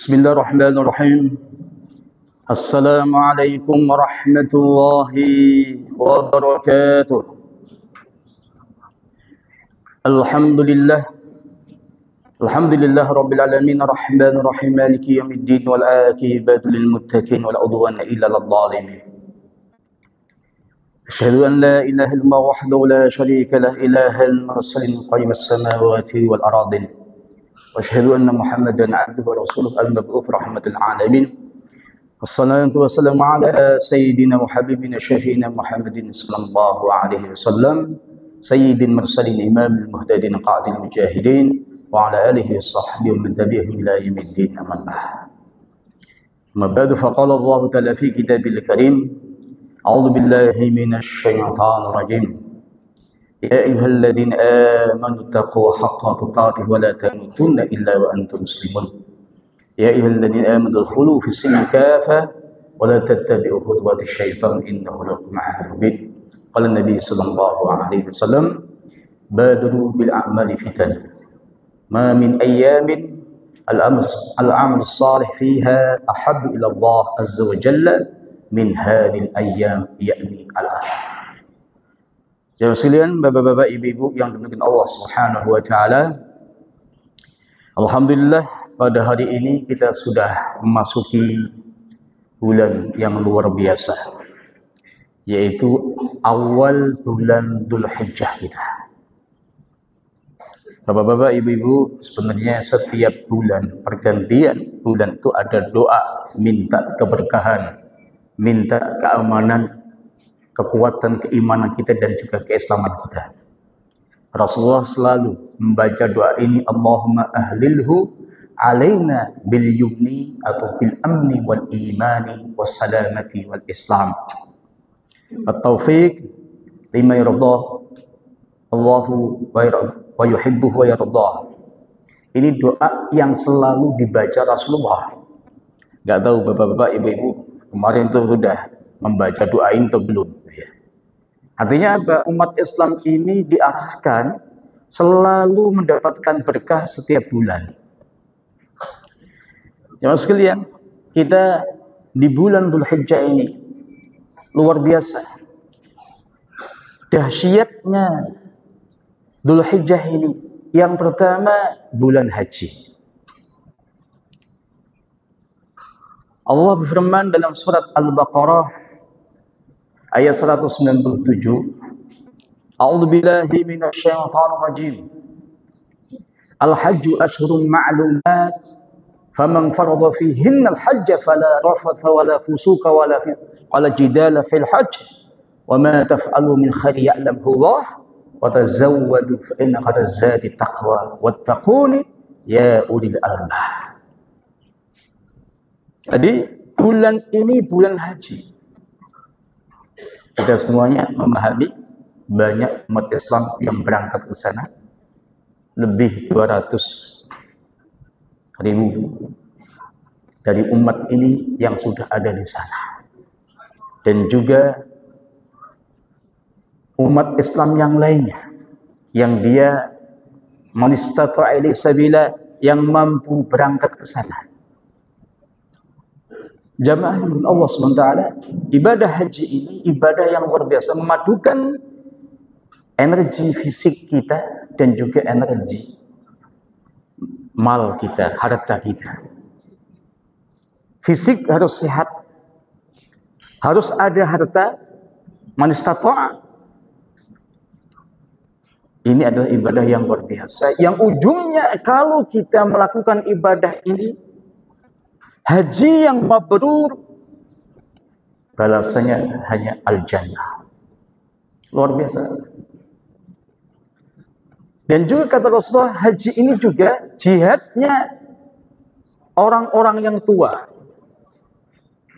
Bismillahirrahmanirrahim. Assalamualaikum warahmatullahi wabarakatuh. Alhamdulillah rabbil alamin arrahmanir rahim maliki yaumiddin wal aqibatu lil muttaqin wala udwana illa lil zalimin. Asyhadu an la ilaha illallah wahdahu la syarika lah ilahal mursalin qayyimas samawati wal ardin. وأشهد أن محمدا عبده ورسوله المبعوث رحمة العالمين. الصلاة والسلام على سيدنا وحبيبنا شفيعنا محمد صلى الله عليه وسلم سيد المرسلين إمام المهتدين قائد المجاهدين وعلى آله وصحبه ومن تبعهم إلى يوم الدين أما بعد. أما بعد فقال الله تعالى في كتابه الكريم أعوذ بالله من الشيطان الرجيم يا أيها الذين آمنوا اتقوا حق تقاته ولا تموتن إلا وأنتم مسلمون يا أيها الذين آمنوا ادخلوا في السلم كافة ولا تتبعوا خطوات الشيطان إنه لكم عدو مبين قال النبي صلى الله عليه وسلم بادروا بالأعمال فتن ما من أيام العمل الصالح فيها أحب إلى الله عز وجل من هذه الأيام يعني العشر. Jemaah sekalian, bapak-bapak, ibu-ibu yang dimuliakan Allah Subhanahu wa taala. Alhamdulillah pada hari ini kita sudah memasuki bulan yang luar biasa, yaitu awal bulan Dzulhijjah kita. Bapak-bapak, ibu-ibu, sebenarnya setiap bulan pergantian bulan itu ada doa minta keberkahan, minta keamanan, kekuatan keimanan kita dan juga keislaman kita. Rasulullah selalu membaca doa ini, Allahumma ahlilhu alaina bil yumni atau bil amni wal imani was salamati wal islam. At-taufiq lima yardah Allahu wa yuhibbuhu wa yardah. Ini doa yang selalu dibaca Rasulullah. Enggak tahu bapak-bapak, ibu-ibu kemarin itu sudah membaca doa ini atau belum? Artinya apa? Umat Islam ini diarahkan selalu mendapatkan berkah setiap bulan. Jemaah sekalian, kita di bulan Dzulhijjah ini luar biasa. Dahsyatnya Dzulhijjah ini, yang pertama bulan haji. Allah berfirman dalam surat Al-Baqarah ayat 197, A'udzu billahi minasyaitonir rajim. Al-hajju ashhurun ma'lumat faman farada fihinna al-hajja fala rafatha wala fusuka wala jidala fil hajj wa ma taf'alu min khairin ya'lamhu Allah wa tazawwadu fa inna khairaz zadi taqwa wattaquni ya ulil albab. Jadi bulan ini bulan haji. Kita semuanya memahami banyak umat Islam yang berangkat ke sana, lebih 200.000 dari umat ini yang sudah ada di sana, dan juga umat Islam yang lainnya yang dia manistata'a ilaihi sabila, yang mampu berangkat ke sana. Jamaah Allah SWT, ibadah haji ini ibadah yang luar biasa, memadukan energi fisik kita dan juga energi mal kita, harta kita. Fisik harus sehat, harus ada harta, man istata'a. Ini adalah ibadah yang luar biasa, yang ujungnya kalau kita melakukan ibadah ini, haji yang mabrur, balasannya hanya al-jannah. Luar biasa. Dan juga kata Rasulullah, haji ini juga jihadnya orang-orang yang tua,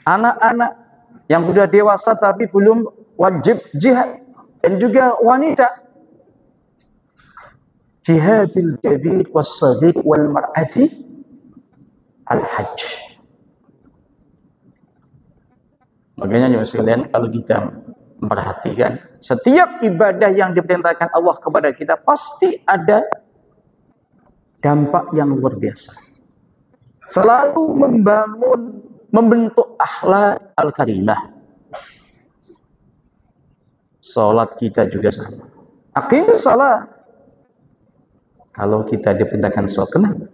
anak-anak yang sudah dewasa tapi belum wajib jihad, dan juga wanita. Jihadil kabir was-sadiq wal mar'ati al-hajj. Makanya jemaah sekalian, kalau kita memperhatikan setiap ibadah yang diperintahkan Allah kepada kita pasti ada dampak yang luar biasa. Selalu membentuk akhlak al-karimah. Salat kita juga sama. Aqimus salat. Kalau kita diperintahkan salat, kenapa?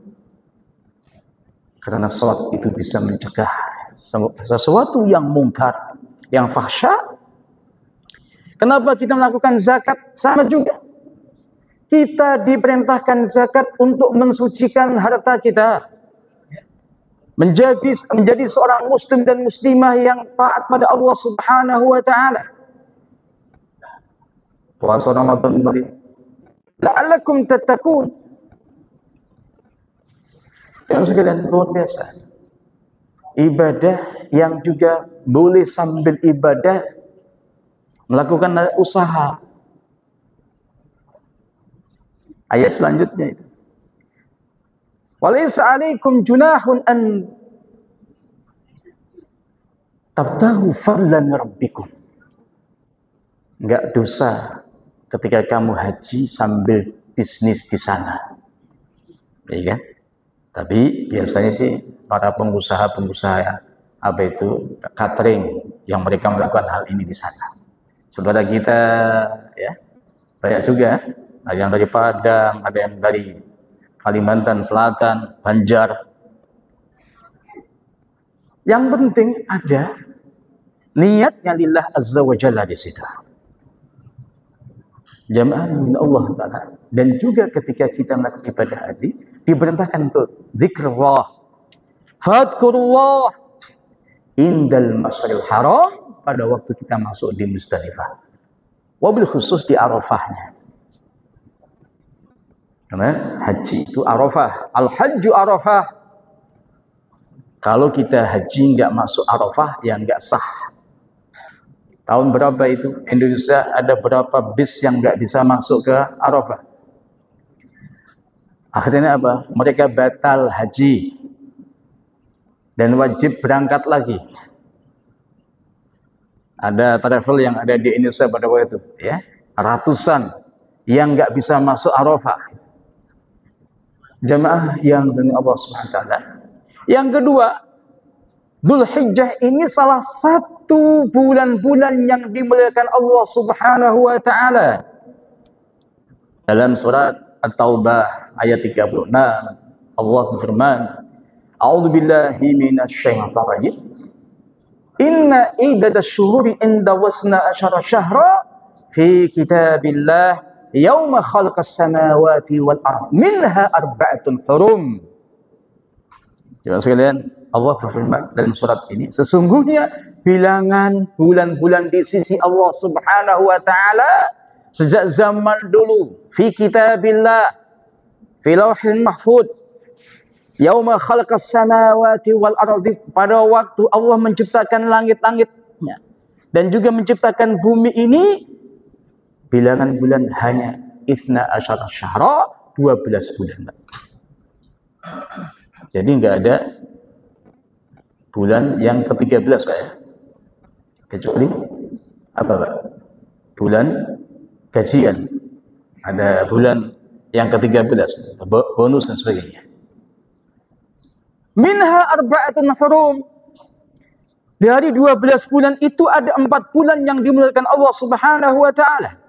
Karena salat itu bisa mencegah sesuatu yang mungkar, yang fahsya. Kenapa kita melakukan zakat? Sama juga. Kita diperintahkan zakat untuk mensucikan harta kita. Menjadi seorang muslim dan muslimah yang taat pada Allah Subhanahu wa taala. Puasa Ramadan balik. La'allakum tattaqun. Yang sekalian luar biasa. Ibadah yang juga boleh sambil ibadah melakukan usaha. Ayat selanjutnya itu. Walaysa 'alaikum junahun an tabtahu fadlan rabbikum. Enggak dosa ketika kamu haji sambil bisnis di sana. Ya kan? Tapi biasanya sih para pengusaha apa itu catering yang mereka melakukan hal ini di sana. Saudara kita ya banyak juga, ada yang dari Padang, ada yang dari Kalimantan Selatan, Banjar. Yang penting ada niatnya lillah azza wa jalla di situ. Jamaah min Allah Ta'ala. Dan juga ketika kita melakukan ibadah haji, diperintahkan untuk zikrullah. Fadkurullah indal masyaril haram, pada waktu kita masuk di Muzdalifah. Wabil khusus di Arafahnya. Karena haji itu Arafah. Al-hajju Arafah. Kalau kita haji nggak masuk Arafah, ya nggak sah. Tahun berapa itu? Indonesia ada berapa bis yang nggak bisa masuk ke Arafah? Akhirnya apa? Mereka batal haji dan wajib berangkat lagi. Ada travel yang ada di Indonesia pada waktu itu, ya, ratusan yang nggak bisa masuk Arafah. Jamaah yang dengan Allah Subhanahu wa taala. Yang kedua, Dzulhijjah ini salah satu bulan-bulan yang dimuliakan Allah Subhanahu wa taala. Dalam surat At-Taubah ayat 36, Allah berfirman, A'udzubillahi minasyaitonir rajim. Inna iddatasy syuhuri inda wasna asyara syahra fi kitabillah yauma khalaqas samawati wal ardh minha arba'atun hurum. Jemaah sekalian, Allah berfirman dalam surat ini, sesungguhnya bilangan bulan-bulan di sisi Allah Subhanahu wa taala sejak zaman dulu fi kitabillah fi lauhin mahfuz yauma khalaqas samawati wal ardi, pada waktu Allah menciptakan langit-langitnya dan juga menciptakan bumi ini, bilangan bulan hanya ithna asyara syahra, 12 bulan. Jadi enggak ada bulan yang ke-13 Pak ya. Kecuali apa Pak? Bulan gajian. Ada bulan yang ke-13, bonus dan sebagainya. Minha arba'atun hurum. Dari 12 bulan itu ada 4 bulan yang dimuliakan Allah Subhanahu wa taala.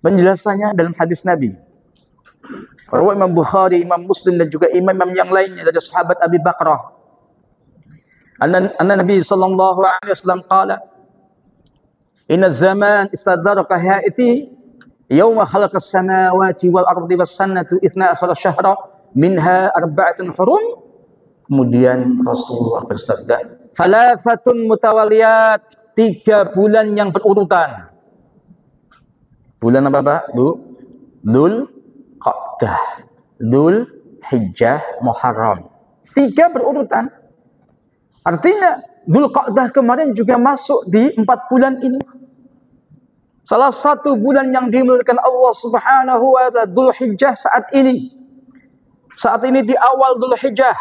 Penjelasannya dalam hadis Nabi. Rawi Imam Bukhari, Imam Muslim dan juga imam-imam yang lainnya dari sahabat Abi Bakrah. Anna Nabi sallallahu alaihi wasallam qala, "Inna zaman istadraka haiti yauma khalaqas samawati wal ardi was sanatu 12 syahra minha arba'atun hurum." Kemudian Rasulullah bersabda, "Thalathatun mutawaliyat", 3 bulan yang berurutan. Bulan apa Pak? Dzul Qa'dah, Dzul Hijjah, Muharram. 3 berurutan. Artinya Dzul Qa'dah kemarin juga masuk di 4 bulan ini. Salah satu bulan yang dimuliakan Allah Subhanahu wa taala Dzul Hijjah saat ini. Saat ini di awal Dzul Hijjah.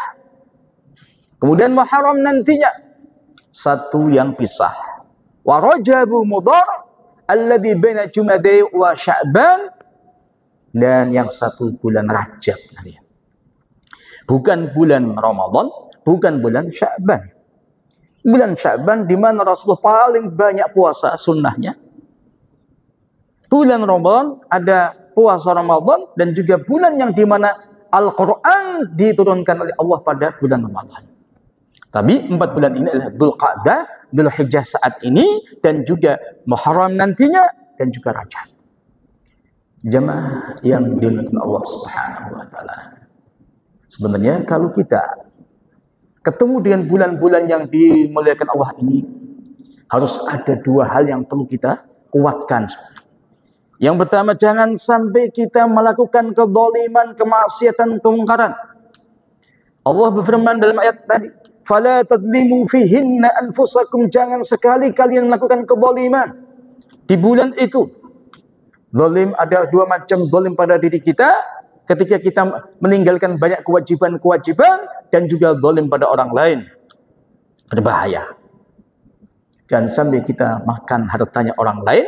Kemudian Muharram nantinya. Satu yang pisah. Wa Rajabu Mudhar alladzi baina Jumadai wa Sya'ban dan yang satu bulan Rajab. Bukan bulan Ramadan, bukan bulan Sya'ban. Bulan Sya'ban di mana Rasulullah paling banyak puasa sunnahnya. Bulan Ramadan ada puasa Ramadan dan juga bulan yang di mana Al-Quran diturunkan oleh Allah pada bulan Ramadan. Tapi 4 bulan ini adalah Dzulqa'dah, Dzulhijjah saat ini, dan juga Muharram nantinya, dan juga Rajab. Jemaah yang dimuliakan Allah Subhanahu wa taala. Sebenarnya kalau kita ketemu dengan bulan-bulan yang dimuliakan Allah ini, harus ada 2 hal yang perlu kita kuatkan. Yang pertama, jangan sampai kita melakukan kezaliman, kemaksiatan, kemungkaran. Allah berfirman dalam ayat tadi, "Fala tadlimu fihinna anfusakum", jangan sekali kalian melakukan kezaliman di bulan itu. Zalim ada 2 macam, zalim pada diri kita ketika kita meninggalkan banyak kewajiban-kewajiban, dan juga zalim pada orang lain. Berbahaya. Jangan sampai kita makan hartanya orang lain,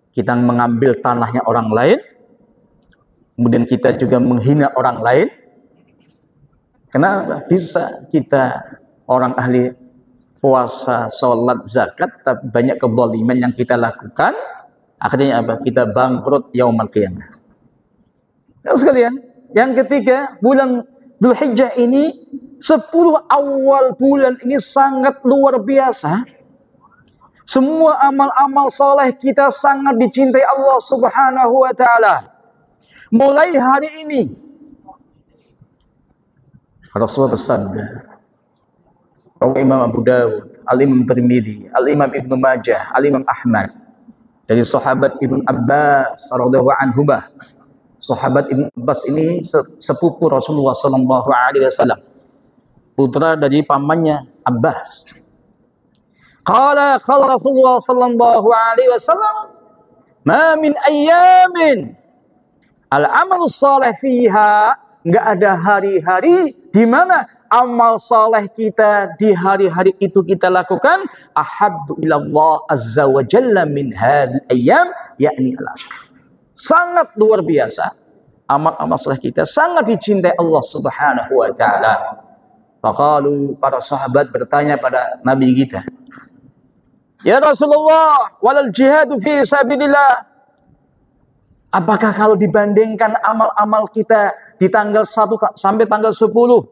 kita mengambil tanahnya orang lain, kemudian kita juga menghina orang lain. Kenapa? Bisa kita orang ahli puasa, sholat, zakat, tapi banyak kezaliman yang kita lakukan, akhirnya apa? Kita bangkrut yaumul qiyamah. Sekalian, yang ketiga, bulan Dzulhijjah ini, 10 awal bulan ini sangat luar biasa. Semua amal-amal soleh kita sangat dicintai Allah Subhanahu wa taala. Mulai hari ini Rasulullah bersabda, Imam Abu Dawud, Al-Imam Tirmidzi, Al-Imam Ibnu Majah, Al-Imam Ahmad, dari sahabat Ibnu Abbas radhiyallahu anhu. Sahabat Ibnu Abbas ini sepupu Rasulullah sallallahu alaihi wasallam, putra dari pamannya Abbas. Qala Rasulullah sallallahu alaihi wasallam, "Ma min ayyamin al-amalu shalih fiha", enggak ada hari-hari di mana amal saleh kita di hari-hari itu kita lakukan, ahabbu ilallah azza wa jalla min hadhil ayyam, yakni al-ashr. Sangat luar biasa. Amal-amal saleh kita sangat dicintai Allah Subhanahu wa taala. Faqalu, para sahabat bertanya pada Nabi kita, "Ya Rasulullah, walal jihadu fi sabilillah." Apakah kalau dibandingkan amal-amal kita di tanggal 1 sampai tanggal 10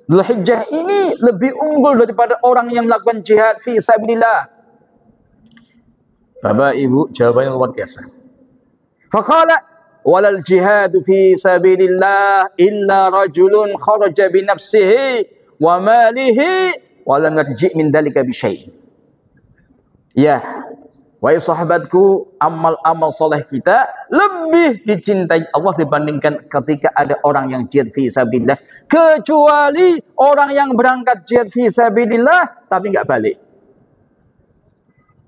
Dzulhijjah ini lebih unggul daripada orang yang melakukan jihad fi sabilillah? Bapak Ibu, jawabannya luar biasa. Faqala, "Walal jihadu fi sabilillah illa rajulun kharaja bi nafsihi wa malihi wa lam yarji' min dalika bi syai'." Ya, wahai sahabatku, amal-amal soleh kita lebih dicintai Allah dibandingkan ketika ada orang yang jihad fi sabilillah, kecuali orang yang berangkat jihad fi sabilillah tapi nggak balik.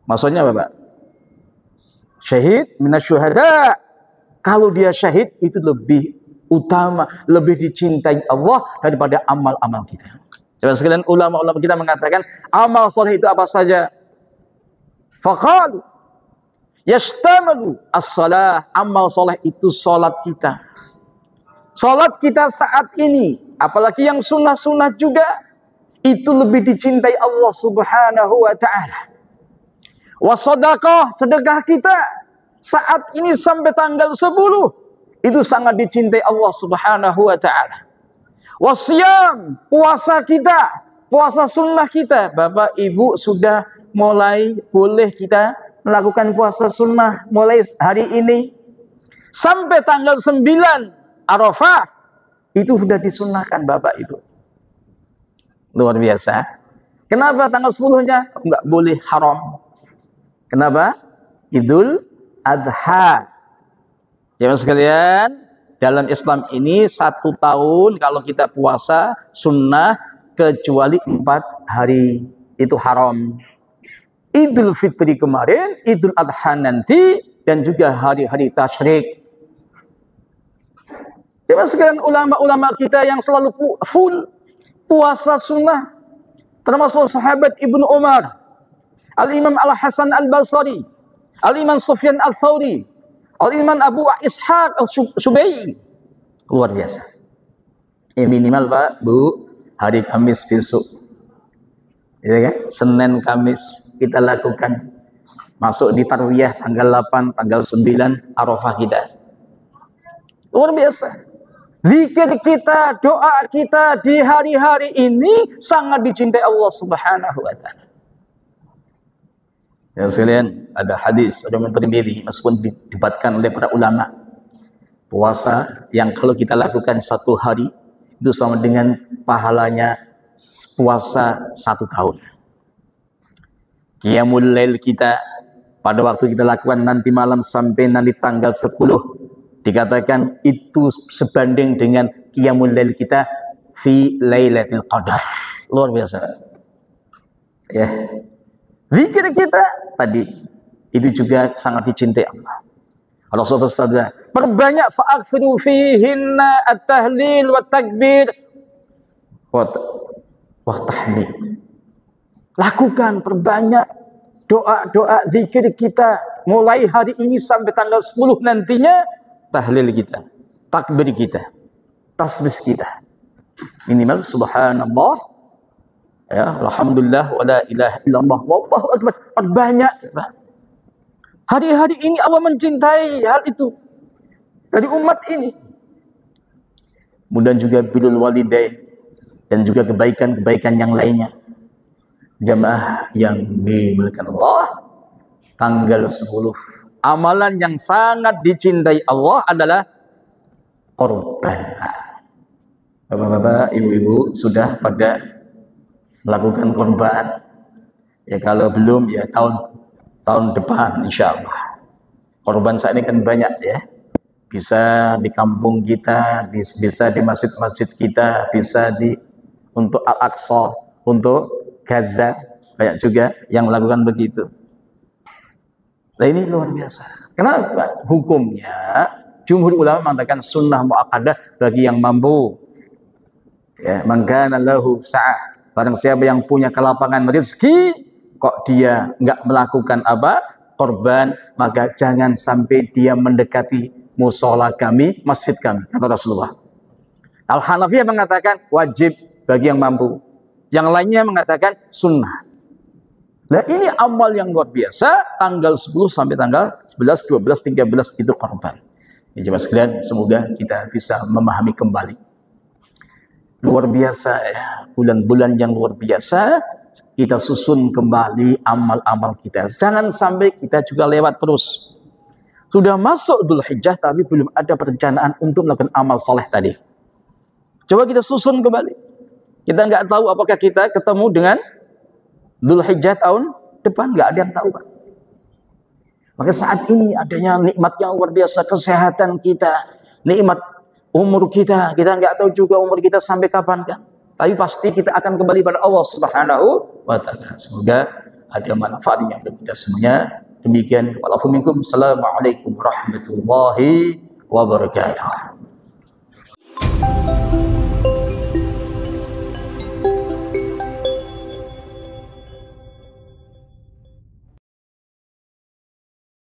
Maksudnya apa, Pak? Syahid minasyuhada. Kalau dia syahid itu lebih utama, lebih dicintai Allah daripada amal-amal kita. Jadi sekalian, ulama-ulama kita mengatakan amal soleh itu apa saja? Faqalu yashtamalu as-salah, amal soleh itu salat kita. Salat kita saat ini, apalagi yang sunnah-sunnah juga, itu lebih dicintai Allah Subhanahu wa ta'ala. Wasadaqah, sedekah kita saat ini sampai tanggal 10 itu sangat dicintai Allah Subhanahu wa ta'ala. Wasiyam, puasa kita, puasa sunnah kita. Bapak Ibu sudah mulai boleh kita melakukan puasa sunnah mulai hari ini sampai tanggal 9 Arafah, itu sudah disunnahkan Bapak Ibu. Luar biasa. Kenapa tanggal 10-nya enggak boleh haram? Kenapa? Idul Adha. Jemaah sekalian, dalam Islam ini 1 tahun kalau kita puasa sunnah kecuali 4 hari itu haram. Idul Fitri kemarin, Idul Adha nanti, dan juga hari-hari tasyrik. Jemaah sekalian, ulama-ulama kita yang selalu full puasa sunnah, termasuk sahabat Ibnu Umar, Al-Imam Al-Hasan Al-Basri, Al-Imam Sufyan Al-Thawri, Al-Imam Abu Ishaq Al-Syubai. Luar biasa. Minimal Pak, Bu, hari Kamis besok. Ya kan? Senin Kamis kita lakukan. Masuk di tarwiyah tanggal 8, tanggal 9 Arafah kita. Luar biasa. Zikir kita, doa kita di hari-hari ini sangat dicintai Allah Subhanahu wa taala. Ya sekalian, ada hadis ada Tirmidzi meskipun didebatkan oleh para ulama, puasa yang kalau kita lakukan satu hari itu sama dengan pahalanya puasa 1 tahun. Qiyamul lail kita pada waktu kita lakukan nanti malam sampai nanti tanggal 10 dikatakan itu sebanding dengan qiyamul lail kita fi lailatul qadar. Luar biasa. Ya. Zikir kita tadi itu juga sangat dicintai Allah. Rasulullah SAW perbanyak fa'akthiru fihinna at-tahlil wa takbir wa tahmid. Lakukan perbanyak doa-doa zikir kita mulai hari ini sampai tanggal 10 nantinya, tahlil kita, takbir kita, tasbih kita. Minimal subhanallah, ya, alhamdulillah, wala ilaha illallah, wallahu akbar. Perbanyak. Hari-hari ini Allah mencintai hal itu dari umat ini. Kemudian juga birrul walidain dan juga kebaikan-kebaikan yang lainnya. Jamaah yang dimuliakan Allah, tanggal 10 amalan yang sangat dicintai Allah adalah korban. Bapak-bapak, ibu-ibu sudah pada melakukan korban? Ya kalau belum ya tahun depan insya Allah. Korban saat ini kan banyak ya. Bisa di kampung kita, bisa di masjid-masjid kita, bisa untuk Al-Aqsa, untuk Gaza, banyak juga yang melakukan begitu. Nah ini luar biasa. Kenapa? Hukumnya jumhur ulama mengatakan sunnah muakkadah bagi yang mampu. Ya, man kana lahu sa'ah. Barang siapa yang punya kelapangan rezeki, kok dia nggak melakukan apa? Korban, maka jangan sampai dia mendekati musola kami, masjid kami, kata Rasulullah. Al-Hanafiyah mengatakan wajib bagi yang mampu. Yang lainnya mengatakan sunnah. Nah ini amal yang luar biasa, tanggal 10 sampai tanggal 11, 12, 13 itu korban. Ya, jemaah sekalian, semoga kita bisa memahami kembali. Luar biasa ya, bulan-bulan yang luar biasa, kita susun kembali amal-amal kita. Jangan sampai kita juga lewat terus. Sudah masuk Dzulhijjah tapi belum ada perencanaan untuk melakukan amal soleh tadi. Coba kita susun kembali. Kita nggak tahu apakah kita ketemu dengan Dzulhijjah tahun depan, nggak ada yang tahu Pak. Maka saat ini adanya nikmat yang luar biasa, kesehatan kita, nikmat umur kita nggak tahu juga umur kita sampai kapan kan. Tapi pasti kita akan kembali pada Allah Subhanahu wa taala. Semoga ada manfaatnya untuk kita semuanya. Demikian, Assalamualaikum warahmatullahi wabarakatuh.